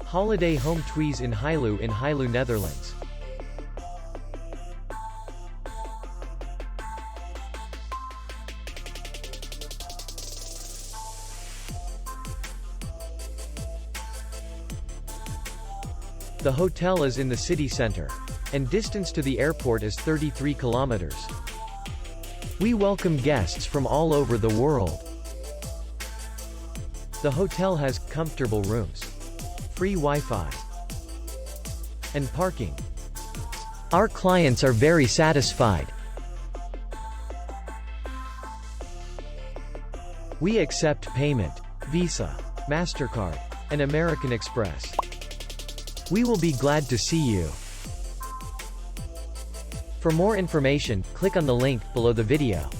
Holiday home Thuis In Heiloo, Netherlands. The hotel is in the city center, and distance to the airport is 33 kilometers. We welcome guests from all over the world. The hotel has comfortable rooms, free Wi-Fi, and parking. Our clients are very satisfied. We accept payment, Visa, MasterCard, and American Express. We will be glad to see you. For more information, click on the link below the video.